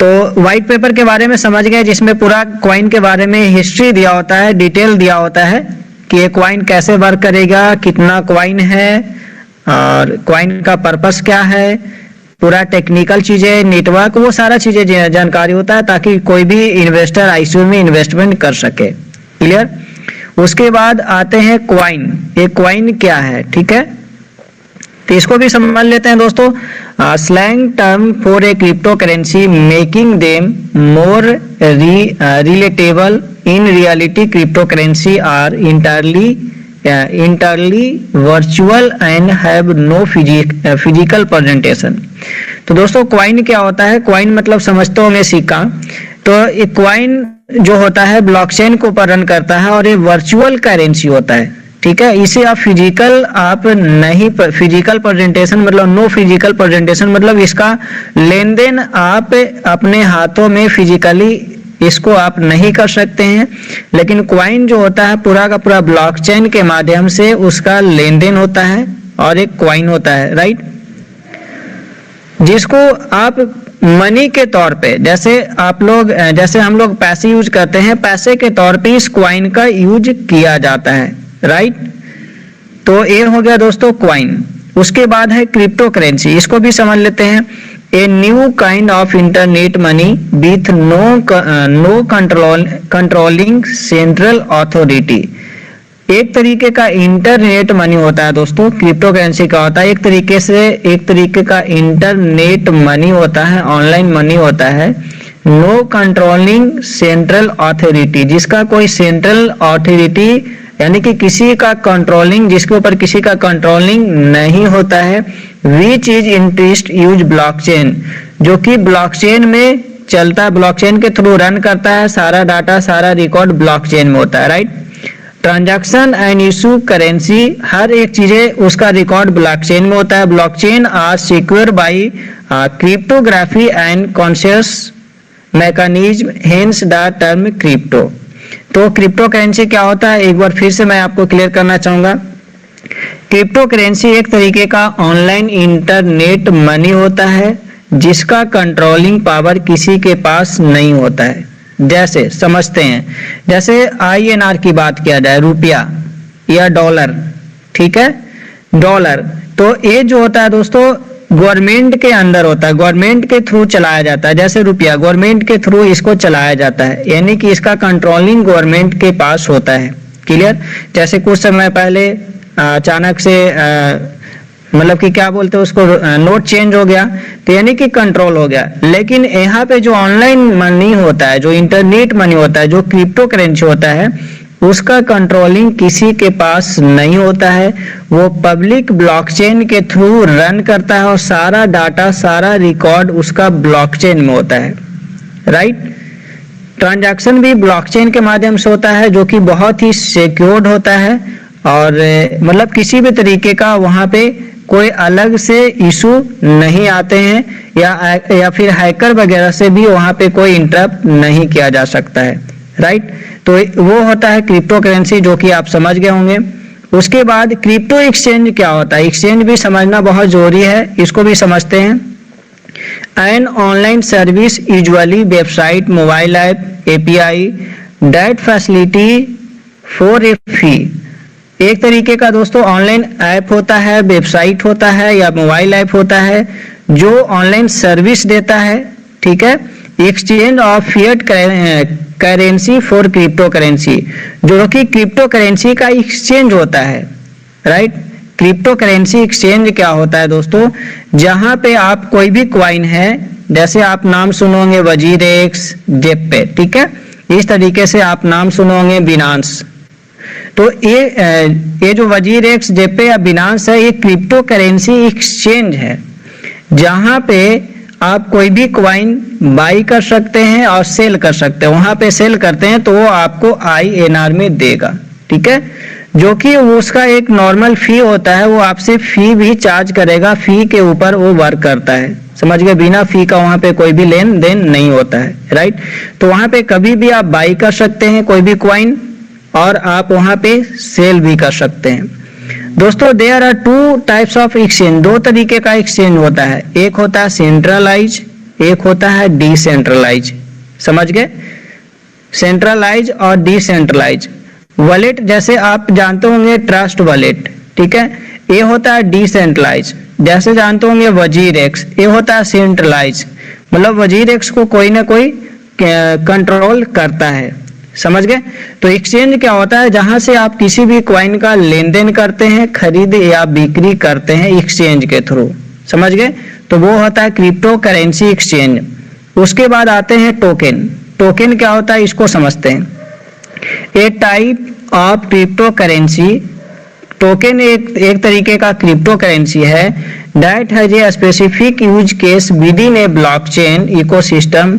तो white paper के बारे में समझ गए, जिसमें पूरा कॉइन के बारे में हिस्ट्री दिया होता है, डिटेल दिया होता है कि ये कॉइन कैसे वर्क करेगा, कितना कॉइन है और कॉइन का पर्पस क्या है, पूरा टेक्निकल चीजें, नेटवर्क, वो सारा चीजें जानकारी होता है ताकि कोई भी इन्वेस्टर आईसीयू में इन्वेस्टमेंट कर सके। क्लियर। उसके बाद आते हैं कॉइन। ये कॉइन क्या है, ठीक है, तो इसको भी समझ लेते हैं दोस्तों। Slang term for a crypto currency making them more relatable in reality. Crypto currency are entirely virtual and have no physical presentation. तो दोस्तों कॉइन क्या होता है? कॉइन मतलब समझते होंगे सिक्का। तो ये कॉइन जो होता है ब्लॉकचेन को ऊपर रन करता है और ये वर्चुअल करेंसी होता है, ठीक है। इसे आप फिजिकल प्रेजेंटेशन मतलब नो फिजिकल प्रेजेंटेशन मतलब इसका लेन देन आप अपने हाथों में फिजिकली इसको आप नहीं कर सकते हैं, लेकिन कॉइन जो होता है पूरा का पूरा ब्लॉकचेन के माध्यम से उसका लेन देन होता है और एक कॉइन होता है, राइट, जिसको आप मनी के तौर पे, जैसे हम लोग पैसे यूज करते हैं, पैसे के तौर पे इस कॉइन का यूज किया जाता है, राइट। तो ये हो गया दोस्तों कॉइन। उसके बाद है क्रिप्टो करेंसी, इसको भी समझ लेते हैं। A new kind of internet money with no controlling central authority. एक तरीके का इंटरनेट मनी होता है दोस्तों, क्रिप्टो करेंसी का होता है एक तरीके का इंटरनेट मनी होता है, ऑनलाइन मनी होता है। नो कंट्रोलिंग सेंट्रल अथॉरिटी, जिसका कोई सेंट्रल अथॉरिटी यानी कि किसी का कंट्रोलिंग, जिसके ऊपर किसी का कंट्रोलिंग नहीं होता है। Which is interest use blockchain, जो कि ब्लॉकचेन में चलता है, ब्लॉकचेन के थ्रू रन करता है, सारा डाटा सारा रिकॉर्ड ब्लॉकचेन में होता है, right. Transaction and issue currency, हर एक चीजें उसका रिकॉर्ड ब्लॉकचेन में होता है। Blockchain are secure by cryptography and consensus mechanism, hence the term crypto. तो क्रिप्टो करेंसी क्या होता है एक बार फिर से मैं आपको क्लियर करना चाहूंगा। क्रिप्टो करेंसी एक तरीके का ऑनलाइन इंटरनेट मनी होता है जिसका कंट्रोलिंग पावर किसी के पास नहीं होता है। जैसे समझते हैं, जैसे INR की बात किया जाए, रुपया या डॉलर, ठीक है, डॉलर। तो ये जो होता है दोस्तों गवर्नमेंट के अंदर होता है, गवर्नमेंट के थ्रू चलाया जाता है। जैसे रुपया गवर्नमेंट के थ्रू इसको चलाया जाता है, यानी कि इसका कंट्रोलिंग गवर्नमेंट के पास होता है। क्लियर। जैसे कुछ समय पहले अचानक से मतलब कि क्या बोलते हैं उसको, नोट चेंज हो गया, तो यानी कि कंट्रोल हो गया। लेकिन यहाँ पे जो ऑनलाइन मनी होता है, जो इंटरनेट मनी होता है, जो क्रिप्टो करेंसी होता है, उसका कंट्रोलिंग किसी के पास नहीं होता है। वो पब्लिक ब्लॉकचेन के थ्रू रन करता है और सारा डाटा सारा रिकॉर्ड उसका ब्लॉकचेन में होता है, राइट। ट्रांजैक्शन भी ब्लॉकचेन के माध्यम से होता है, जो कि बहुत ही सिक्योर्ड होता है और मतलब किसी भी तरीके का वहां पे कोई अलग से इशू नहीं आते हैं या फिर हैकर वगैरह से भी वहां पे कोई इंटरप्ट नहीं किया जा सकता है, राइट। तो वो होता है क्रिप्टो करेंसी, जो कि आप समझ गए होंगे। उसके बाद क्रिप्टो एक्सचेंज क्या होता है, एक्सचेंज भी समझना बहुत जरूरी है, इसको भी समझते हैं। An online service usually website, mobile app, API that facility for a fee. एक तरीके का दोस्तों ऑनलाइन ऐप होता है, वेबसाइट होता है या मोबाइल ऐप होता है जो ऑनलाइन सर्विस देता है, ठीक है। Exchange of fiat currency for crypto currency, जो कि क्रिप्टो करेंसी का एक्सचेंज होता है, राइट। क्रिप्टो करेंसी एक्सचेंज क्या होता है दोस्तों, जहां पे आप कोई भी कॉइन है, जैसे आप नाम सुनोगे वजीरेक्स, जेपे, ठीक है, इस तरीके से आप नाम सुनोगे बिनांस। तो ये जो वजीरेक्स, जेपे या बिनांस है, ये क्रिप्टो करेंसी एक्सचेंज है जहां पे आप कोई भी कॉइन बाई कर सकते हैं और सेल कर सकते हैं। वहां पे सेल करते हैं तो वो आपको INR में देगा, ठीक है, जो कि उसका एक नॉर्मल फी होता है, वो आपसे फी भी चार्ज करेगा, फी के ऊपर वो वर्क करता है, समझ गए। बिना फी का वहां पे कोई भी लेन देन नहीं होता है, राइट। तो वहां पे कभी भी आप बाई कर सकते हैं कोई भी कॉइन और आप वहां पे सेल भी कर सकते हैं। दोस्तों there are 2 types of exchange, 2 तरीके का एक्सचेंज होता है। एक होता है सेंट्रलाइज एक होता है डिसेंट्रलाइज। समझ गए? सेंट्रलाइज और डिसेंट्रलाइज। वॉलेट जैसे आप जानते होंगे ट्रस्ट वॉलेट, ठीक है, ये होता है डिसेंट्रलाइज। जैसे जानते होंगे वजीर एक्स, ये होता है सेंट्रलाइज, मतलब वजीर एक्स को कोई ना कोई कंट्रोल करता है। समझ गए? तो एक्सचेंज क्या होता है? जहां से आप किसी भी कॉइन का लेन देन करते हैं, खरीद या बिक्री करते हैं एक्सचेंज के थ्रू। समझ गए? तो वो होता है क्रिप्टो करेंसी एक्सचेंज। उसके बाद आते हैं टोकन। टोकन क्या होता है इसको समझते हैं। A type of crypto currency, token एक तरीके का क्रिप्टो करेंसी है that has a specific use case within a blockchain ecosystem